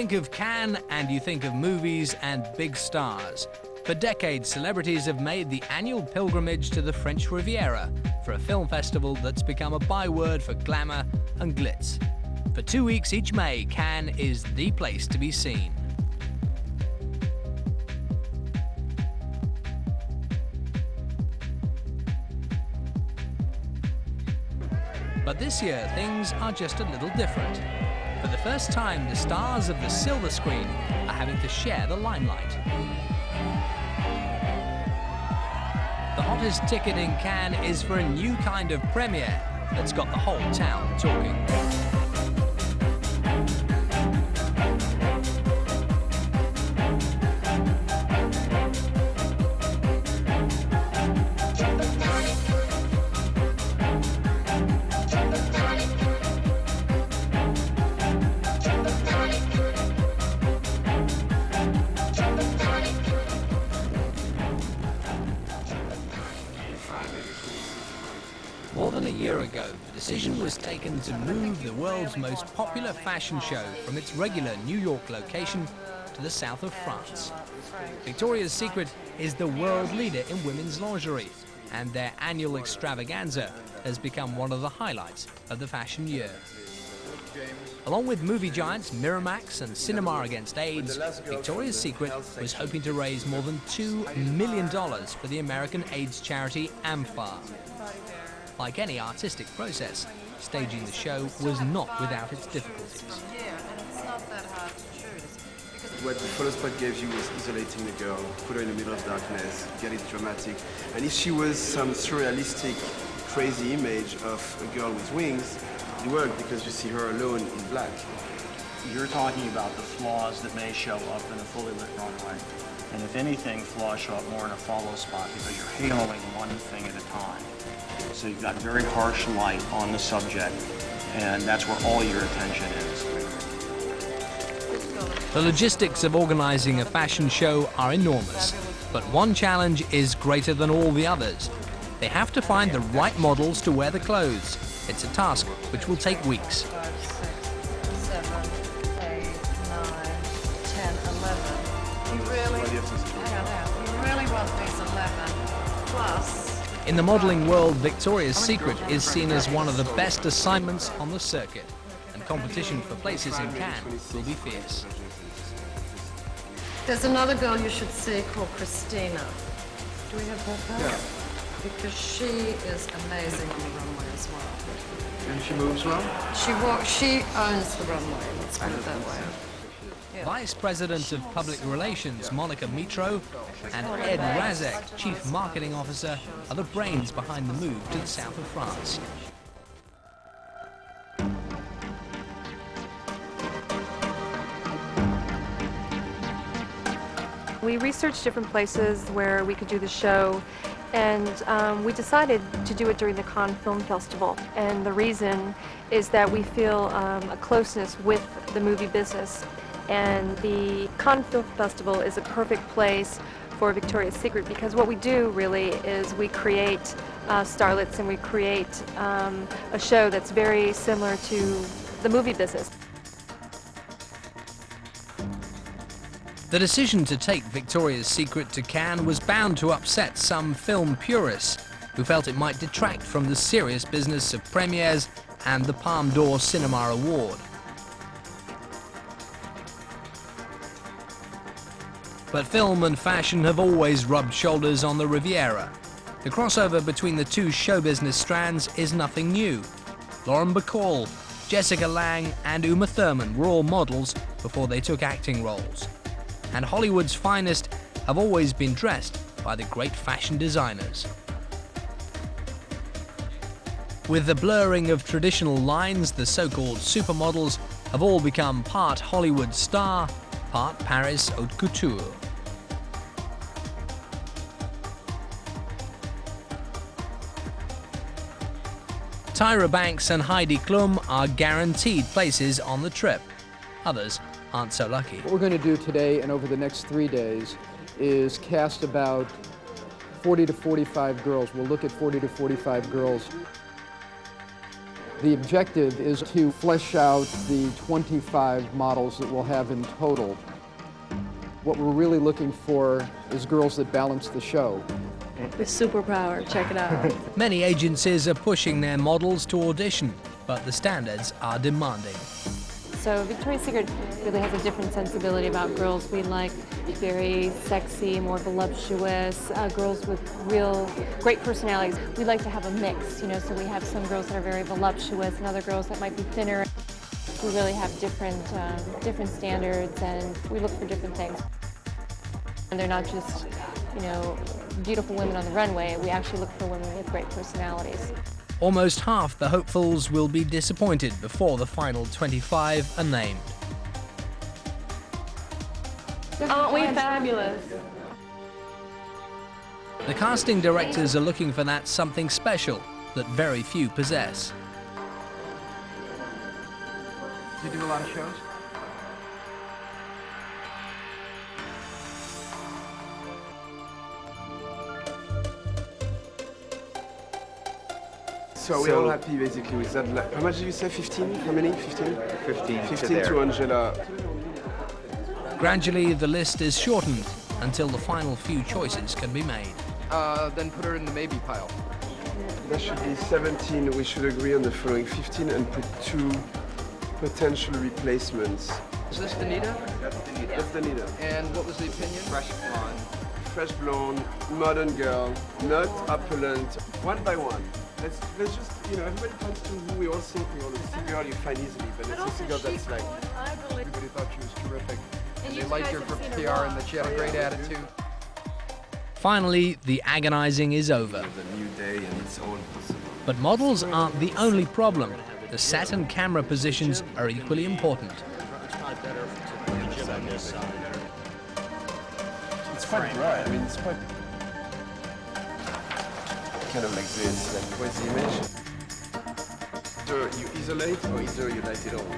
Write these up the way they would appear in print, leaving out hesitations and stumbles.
think of Cannes and you think of movies and big stars. For decades, celebrities have made the annual pilgrimage to the French Riviera for a film festival that's become a byword for glamour and glitz. For 2 weeks each May, Cannes is the place to be seen. But this year, things are just a little different. For the first time, the stars of the silver screen are having to share the limelight. The hottest ticket in Cannes is for a new kind of premiere that's got the whole town talking. More than a year ago, the decision was taken to move the world's most popular fashion show from its regular New York location to the south of France. Victoria's Secret is the world leader in women's lingerie, and their annual extravaganza has become one of the highlights of the fashion year. Along with movie giants Miramax and Cinema Against AIDS, Victoria's Secret was hoping to raise more than $2 million for the American AIDS charity AMFAR. Like any artistic process, staging the show was not without its difficulties. Yeah, and it's not that hard to choose. What the follow spot gave you was isolating the girl, put her in the middle of darkness, get it dramatic. And if she was some surrealistic, crazy image of a girl with wings, it worked because you see her alone in black. You're talking about the flaws that may show up in a fully lit runway. And if anything, flaws show up more in a follow spot because you're haloing one thing at a time. So you've got very harsh light on the subject, and that's where all your attention is. The logistics of organizing a fashion show are enormous, but one challenge is greater than all the others. They have to find the right models to wear the clothes. It's a task which will take weeks. 5, 6, 7, 8, 9, 10, 11. You really want these 11 plus. In the modeling world, Victoria's Secret is seen as one of the best assignments on the circuit, and competition for places in Cannes will be fierce. There's another girl you should see called Christina. Do we have her card? Yeah. Because she is amazing on the runway as well. And she moves well? She owns the runway, let's put it that way. Vice President of Public Relations Monica Mitro and Ed Razek, Chief Marketing Officer, are the brains behind the move to the south of France. We researched different places where we could do the show, and we decided to do it during the Cannes Film Festival. And the reason is that we feel a closeness with the movie business. And the Cannes Film Festival is a perfect place for Victoria's Secret because what we do really is we create starlets and we create a show that's very similar to the movie business. The decision to take Victoria's Secret to Cannes was bound to upset some film purists who felt it might detract from the serious business of premieres and the Palme d'Or Cinema Award. But film and fashion have always rubbed shoulders on the Riviera. The crossover between the two show business strands is nothing new. Lauren Bacall, Jessica Lange and Uma Thurman were all models before they took acting roles. And Hollywood's finest have always been dressed by the great fashion designers. With the blurring of traditional lines, the so-called supermodels have all become part Hollywood star, part Paris haute couture. Tyra Banks and Heidi Klum are guaranteed places on the trip. Others aren't so lucky. What we're going to do today and over the next 3 days is cast about 40 to 45 girls. We'll look at 40 to 45 girls. The objective is to flesh out the 25 models that we'll have in total. What we're really looking for is girls that balance the show. With superpower, check it out. Many agencies are pushing their models to audition, but the standards are demanding. So Victoria's Secret really has a different sensibility about girls. We like very sexy, more voluptuous, girls with real great personalities. We like to have a mix, you know, so we have some girls that are very voluptuous and other girls that might be thinner. We really have different standards, and we look for different things. And they're not just, you know, beautiful women on the runway. We actually look for women with great personalities. Almost half the hopefuls will be disappointed before the final 25 are named. Aren't we fabulous? The casting directors are looking for that something special that very few possess. Do you do a lot of shows? So we're all happy basically with that. How much did you say? 15? How many? 15? 15 to Angela. Gradually, the list is shortened until the final few choices can be made. Then put her in the maybe pile. There should be 17. We should agree on the following 15 and put 2 potential replacements. Is this Danita? That's Danita. And what was the opinion? Fresh blonde, modern girl, not opulent. One by one. Let's just, you know, everybody comes to who we all think we all see girl you find easily, but let's just see girl that's like. Everybody thought she was terrific. And they liked her for PR and that she had a great attitude. Finally, the agonizing is over. The new day and it's all possible. But models aren't the only problem. The set and camera positions are equally important. It's quite dry. I mean, it's quite kind of like this, like where's the image? Either you isolate or either you light it all.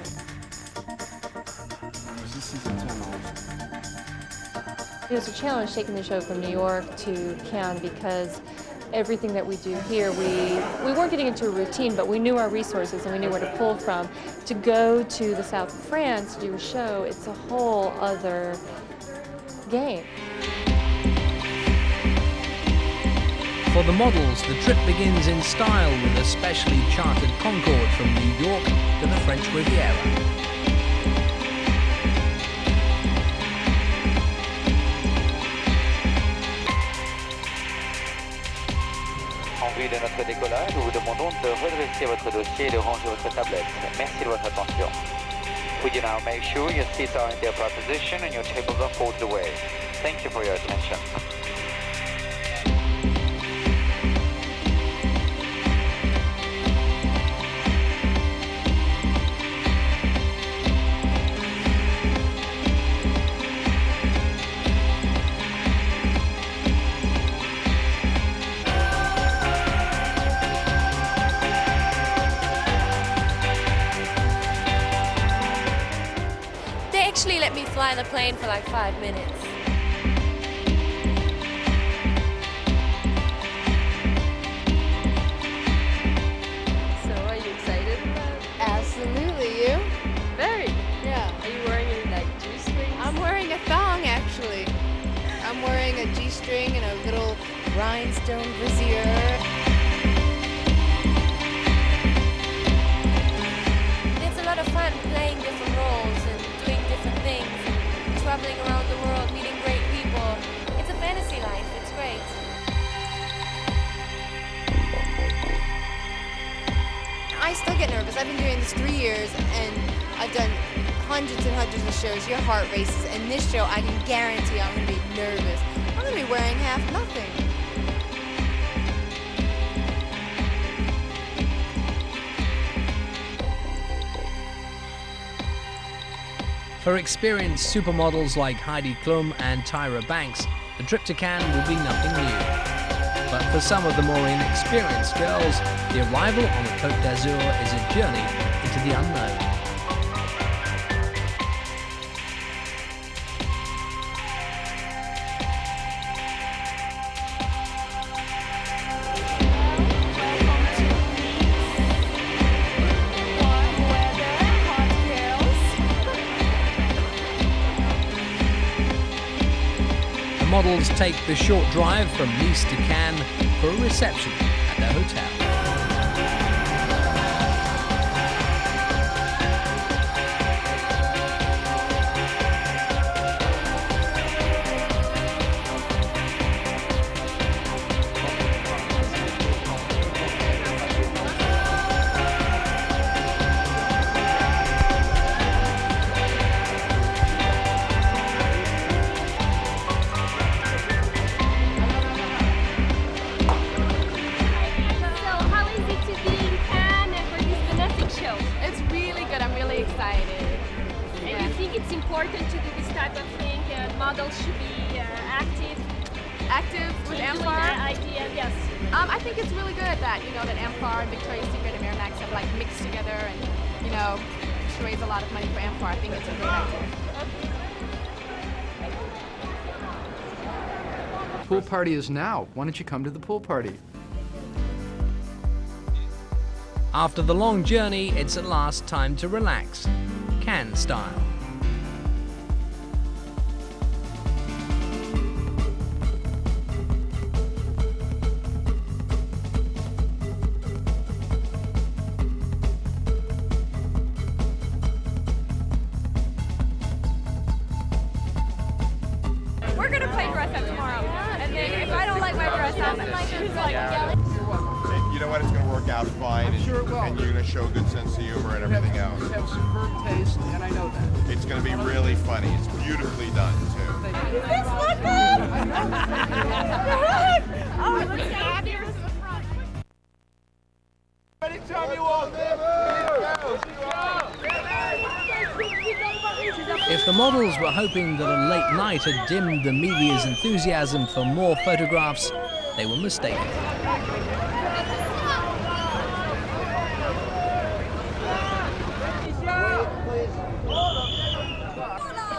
This is a turn off. It was a challenge taking the show from New York to Cannes because everything that we do here, we weren't getting into a routine, but we knew our resources and we knew where to pull from. To go to the south of France to do a show, it's a whole other game. For the models, the trip begins in style with a specially chartered Concorde from New York to the French Riviera. En vue de notre décollage, nous vous demandons de redresser votre dossier et de ranger votre tablette. Merci de votre attention. Would you now make sure your seats are in their proper position and your tables are folded away? Thank you for your attention. They actually let me fly the plane for like 5 minutes. So are you excited about it? Absolutely, you? Very. Yeah. Are you wearing any like G-strings? I'm wearing a thong, actually. I'm wearing a G-string and a little rhinestone brassiere. It's a lot of fun playing different roles and doing different things and traveling around the world, meeting great people. It's a fantasy life. It's great. I still get nervous. I've been doing this 3 years and I've done hundreds and hundreds of shows. Your heart races. And this show, I can guarantee I'm going to be nervous. I'm going to be wearing half nothing. For experienced supermodels like Heidi Klum and Tyra Banks, the trip to Cannes will be nothing new. But for some of the more inexperienced girls, the arrival on the Côte d'Azur is a journey into the unknown. models take the short drive from Nice to Cannes for a reception at their hotel. It's important to do this type of thing. Models should be active with in doing Amphar. their idea. Yes. I think it's really good that that Amphar and Victoria's Secret and Miramax have like mixed together and to raise a lot of money for Amphar. I think it's a great idea. Pool party is now. Why don't you come to the pool party? After the long journey, it's at last time to relax, Cannes style. We're gonna play dress up tomorrow, and then if I don't like my dress up, you know what? It's going to work out fine. I'm sure it will. And you're going to show a good sense of humor and everything else. You have superb taste, and I know that. It's going to be really funny. It's beautifully done, too. Is this not good? Oh, it looks fabulous. Anytime you want, If the models were hoping that a late night had dimmed the media's enthusiasm for more photographs, they were mistaken.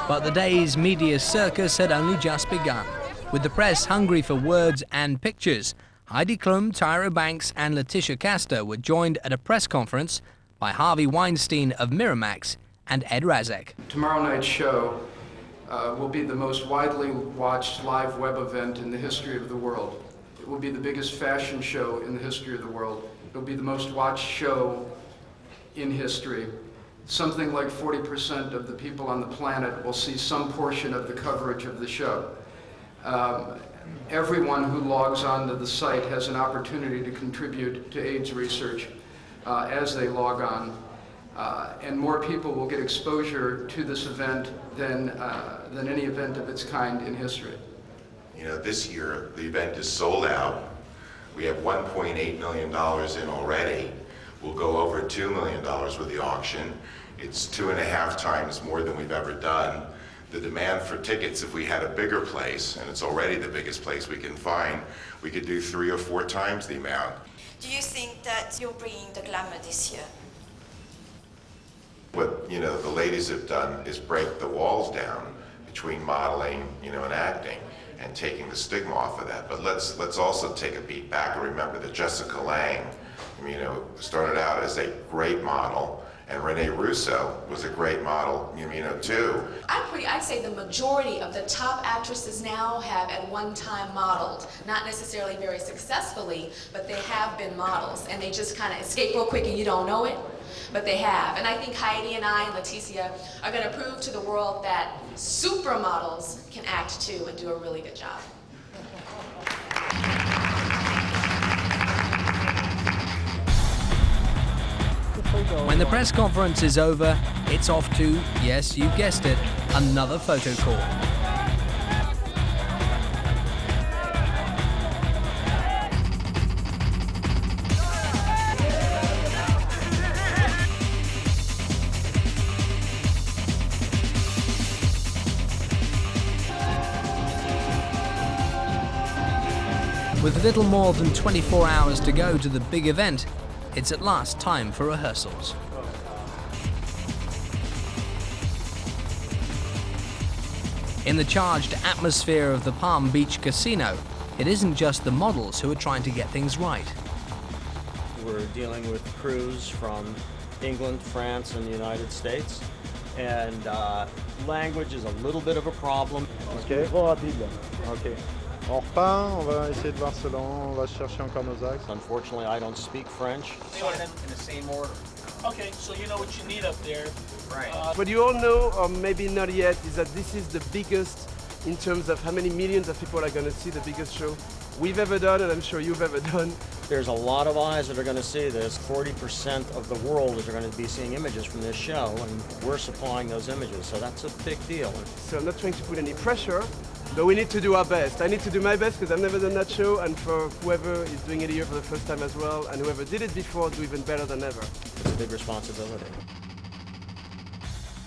But the day's media circus had only just begun. With the press hungry for words and pictures, Heidi Klum, Tyra Banks and Letitia Castor were joined at a press conference by Harvey Weinstein of Miramax and Ed Razek. Tomorrow night's show will be the most widely watched live web event in the history of the world. It will be the biggest fashion show in the history of the world. It will be the most watched show in history. Something like 40% of the people on the planet will see some portion of the coverage of the show. Everyone who logs onto the site has an opportunity to contribute to AIDS research as they log on. And more people will get exposure to this event than any event of its kind in history. You know, this year the event is sold out. We have $1.8 million in already. We'll go over $2 million with the auction. It's 2.5 times more than we've ever done. The demand for tickets, if we had a bigger place, and it's already the biggest place we can find, we could do 3 or 4 times the amount. Do you think that you're bringing the glamour this year? What the ladies have done is break the walls down between modeling, and acting, and taking the stigma off of that. But let's also take a beat back and remember that Jessica Lange, started out as a great model, and Renee Russo was a great model, too. I'd say the majority of the top actresses now have at one time modeled. Not necessarily very successfully, but they have been models, and they just kind of escape real quick and you don't know it, but they have. And I think Heidi and I and Leticia are going to prove to the world that supermodels can act too and do a really good job. When the press conference is over, it's off to, yes, you guessed it, another photo call. With little more than 24 hours to go to the big event, it's at last time for rehearsals. In the charged atmosphere of the Palm Beach casino, it isn't just the models who are trying to get things right. We're dealing with crews from England, France, and the United States, and language is a little bit of a problem. Ok, trop rapide. Ok. On repart, on va essayer de voir cela, on va chercher encore nos axes. Unfortunately, I don't speak French. In the same order. Okay, so you know what you need up there. Right. What you all know, or maybe not yet, is that this is the biggest, in terms of how many millions of people are going to see, the biggest show we've ever done, and I'm sure you've ever done. There's a lot of eyes that are going to see this. 40% of the world is going to be seeing images from this show, and we're supplying those images, so that's a big deal. So I'm not trying to put any pressure, but we need to do our best. I need to do my best because I've never done that show, and for whoever is doing it here for the first time as well, and whoever did it before, do even better than ever. It's a big responsibility.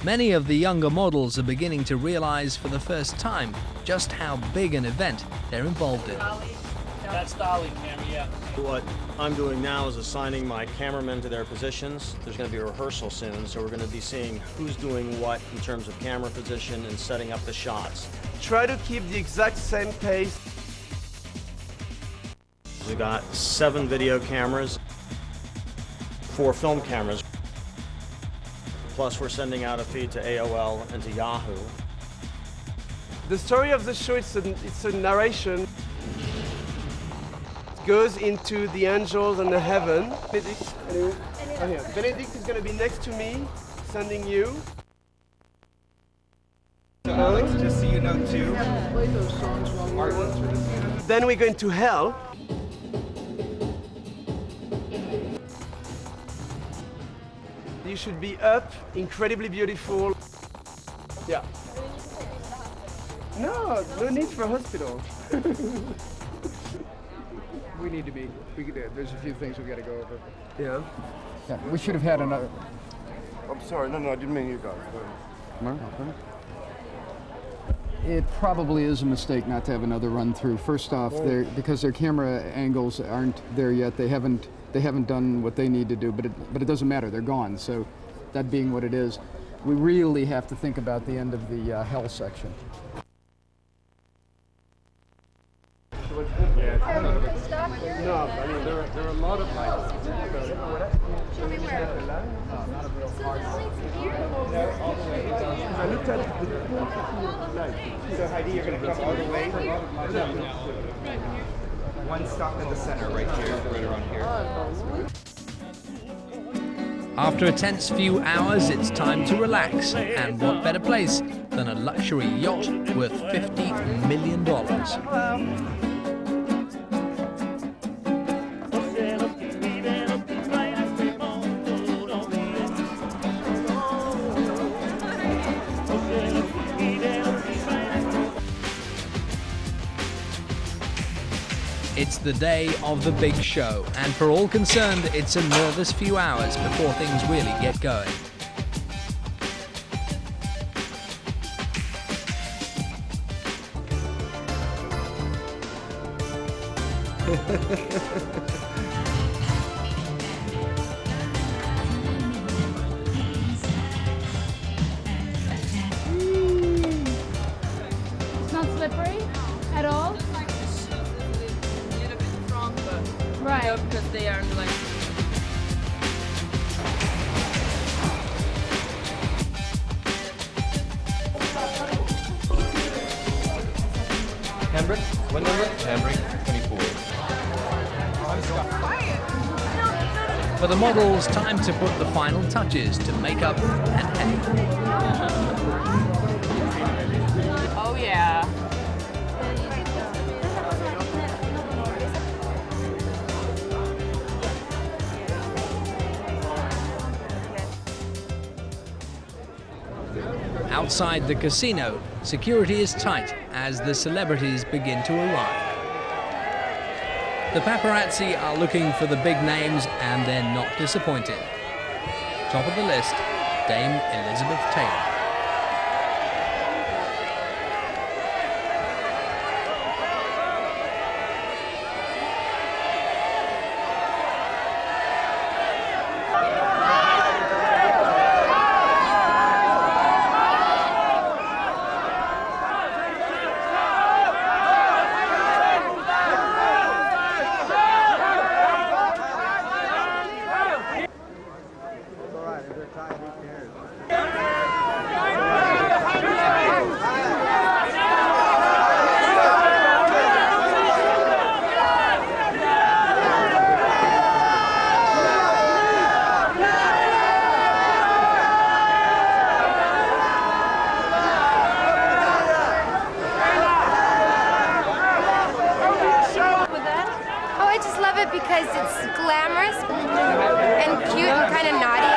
Many of the younger models are beginning to realize for the first time just how big an event they're involved in. That's Dolly, camera, yeah. What I'm doing now is assigning my cameramen to their positions. There's going to be a rehearsal soon, so we're going to be seeing who's doing what in terms of camera position and setting up the shots. Try to keep the exact same pace. We've got 7 video cameras, 4 film cameras, plus we're sending out a feed to AOL and to Yahoo. The story of the show, it's a narration. It goes into the angels and the heaven. Benedict, Benedict is going to be next to me, sending you. Alex, just so you know too. Then we go into hell. You should be up, incredibly beautiful. Yeah. No need for hospital. We need to be. There's a few things we've got to go over. Yeah. Yeah. We should have had another. I'm sorry. No, I didn't mean you guys. It probably is a mistake not to have another run through. First off, because their camera angles aren't there yet. They haven't done what they need to do. But it doesn't matter. They're gone. So, that being what it is, we really have to think about the end of the hell section. No, I mean, there are a lot of lights. Show me where. I looked at the light. So Heidi, you're going to come all the way? One stop in the center, right here, right around here. After a tense few hours, it's time to relax, and what better place than a luxury yacht worth $50 million. It's the day of the big show, and for all concerned, it's a nervous few hours before things really get going. It's not slippery at all? Right. Because they are like. Handbrake? What number? Handbrake 24. For the models, time to put the final touches to makeup and hair. Oh yeah. Outside the casino, security is tight as the celebrities begin to arrive. The paparazzi are looking for the big names, and they're not disappointed. Top of the list, Dame Elizabeth Taylor. glamorous and cute and kind of naughty.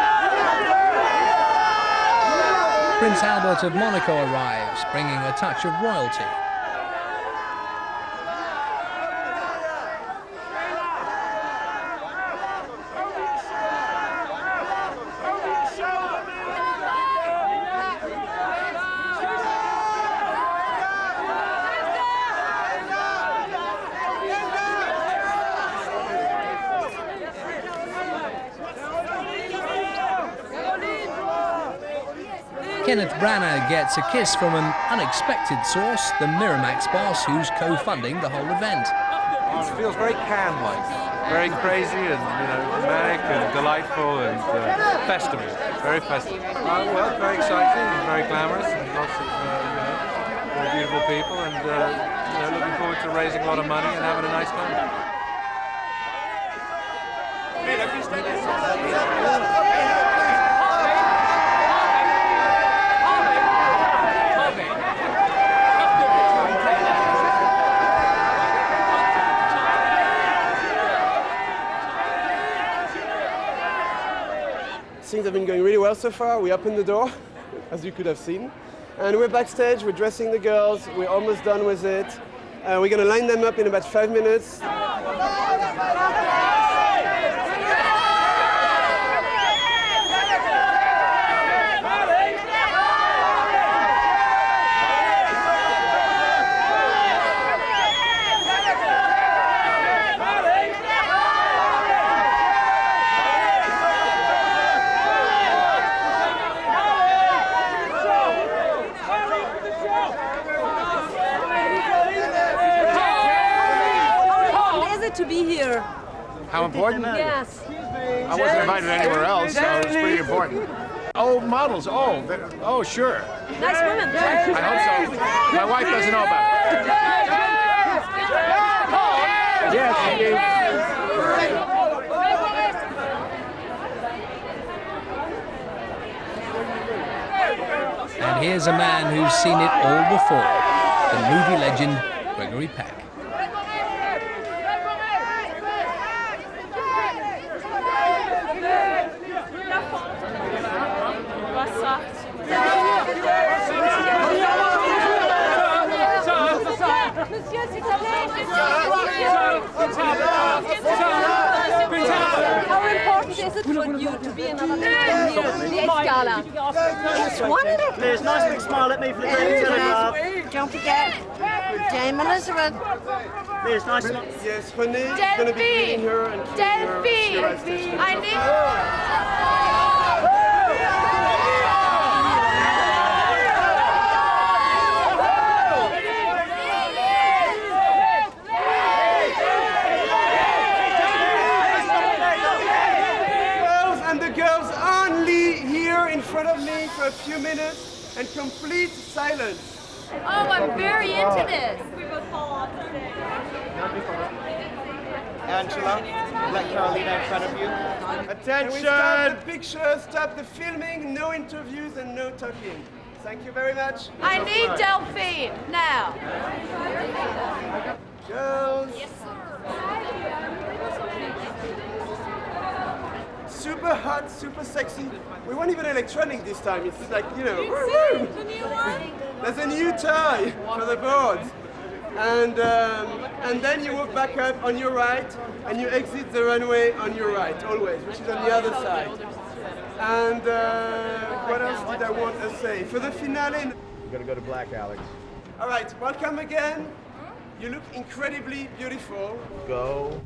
Prince Albert of Monaco arrives, bringing a touch of royalty. Kenneth Branagh gets a kiss from an unexpected source, the Miramax boss who's co-funding the whole event. It feels very Cannes-like, very crazy and manic and delightful and festive, very festive. Well, very exciting and very glamorous and lots of very beautiful people and looking forward to raising a lot of money and having a nice time. Things have been going really well so far. We opened the door, as you could have seen. And we're backstage, we're dressing the girls, we're almost done with it. We're going to line them up in about 5 minutes. To be here. How important? Yes. I wasn't invited anywhere else, so it was pretty important. Oh, models. Oh, sure. Nice women. I hope so. My wife doesn't know about it. Yes, And here's a man who's seen it all before, the movie legend Gregory Peck. How important is it for you to be another time here at the Gala? It's wonderful. There's a nice big smile at me for the Daily Telegraph. Don't forget, Dame Elizabeth. There's nice smile. Yes, René is going to be greeting her and keeping her Delphine! I need... in front of me for a few minutes and complete silence. Oh, I'm very into this. Angela, let Carolina in front of you. Attention! We stop the picture, stop the filming, no interviews and no talking. Thank you very much. I need Delphine now. Girls. Yes, sir. Super hot, super sexy. We weren't even electronic this time. It's like, The new one? There's a new tie for the boards. And then you walk back up on your right and you exit the runway on your right, always, which is on the other side. And what else did I want to say? For the finale... We're going to go to black, Alex. All right, welcome again. You look incredibly beautiful. Go.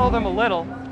control them a little.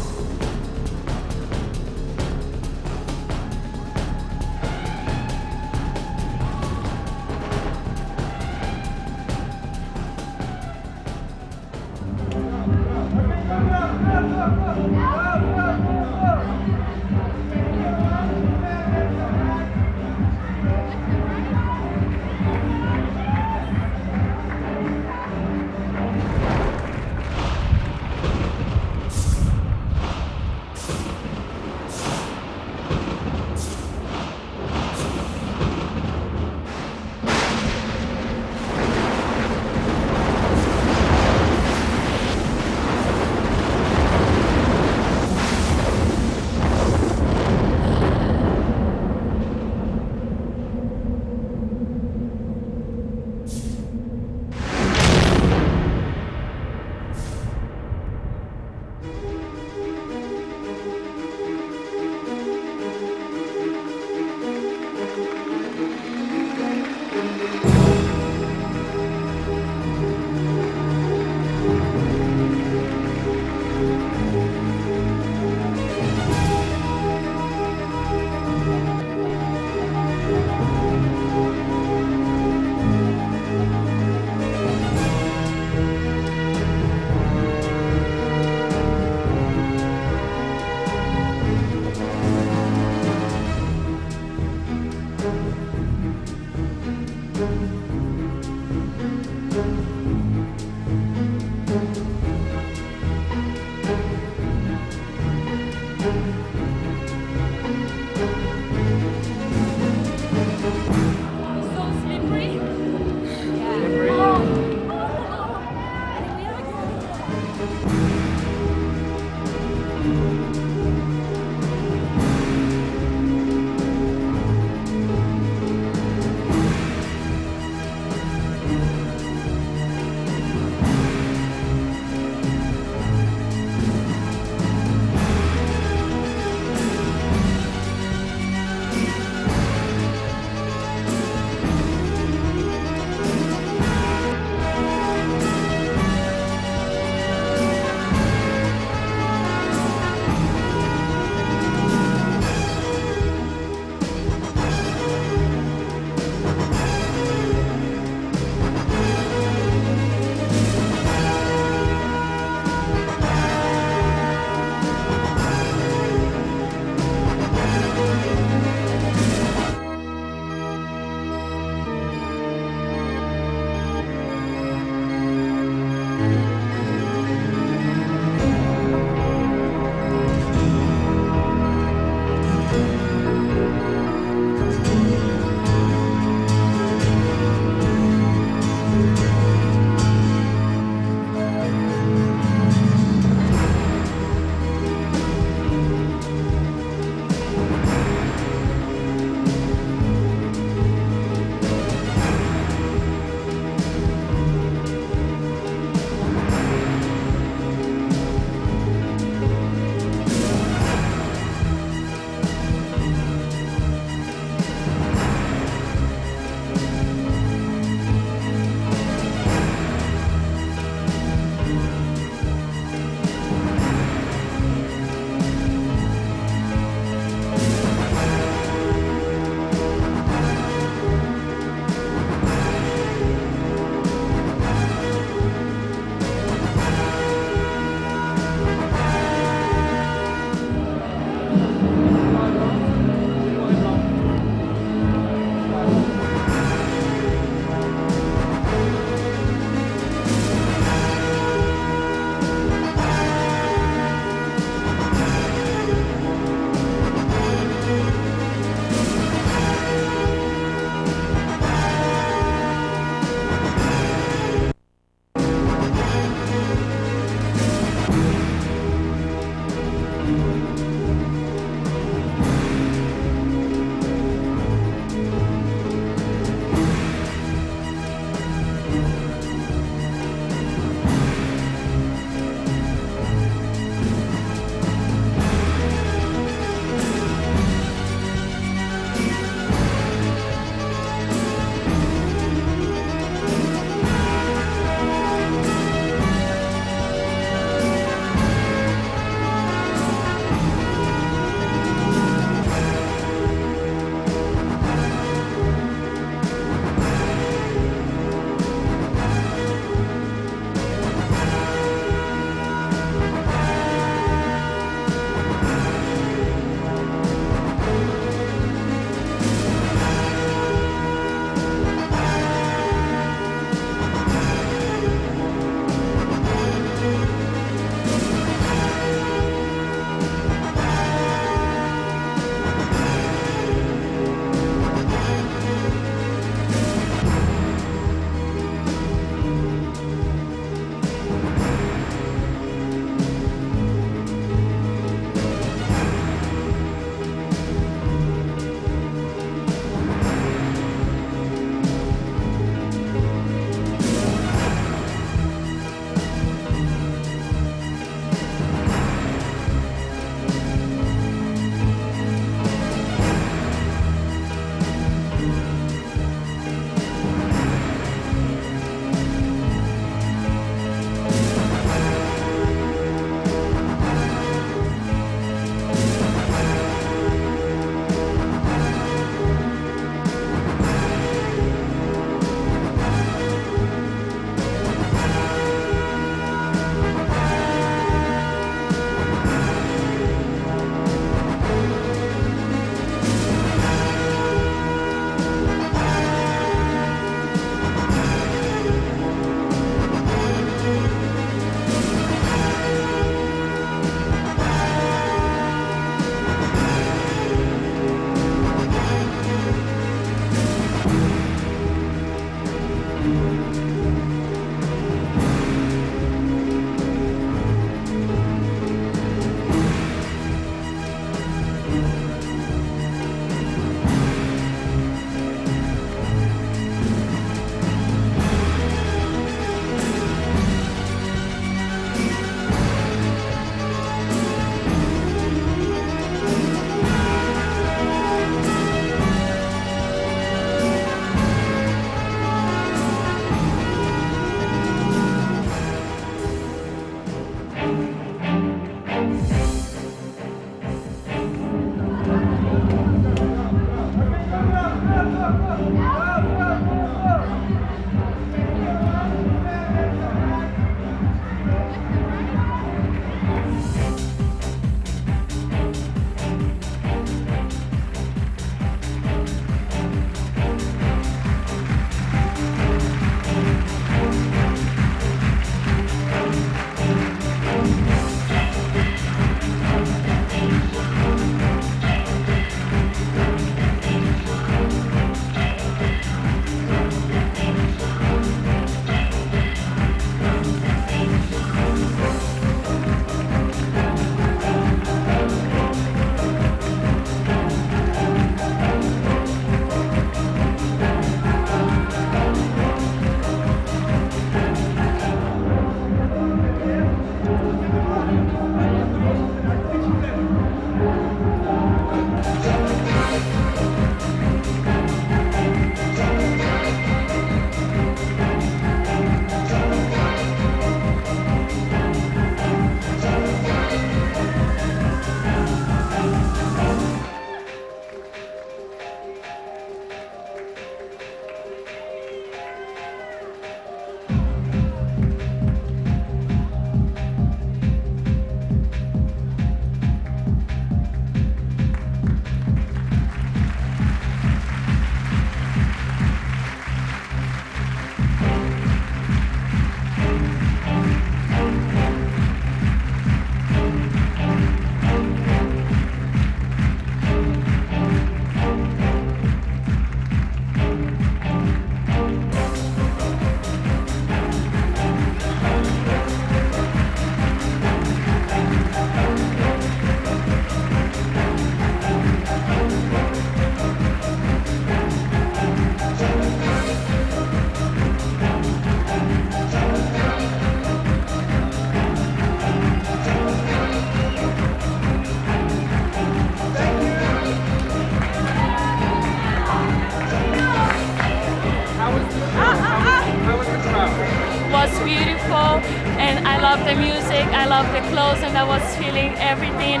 Was beautiful, and I love the music, I love the clothes, and I was feeling everything.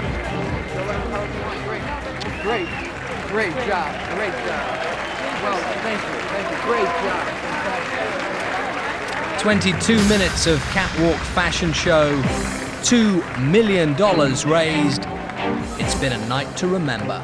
Great job. Well, thank you. Great job. 22 minutes of catwalk fashion show, $2 million raised. It's been a night to remember.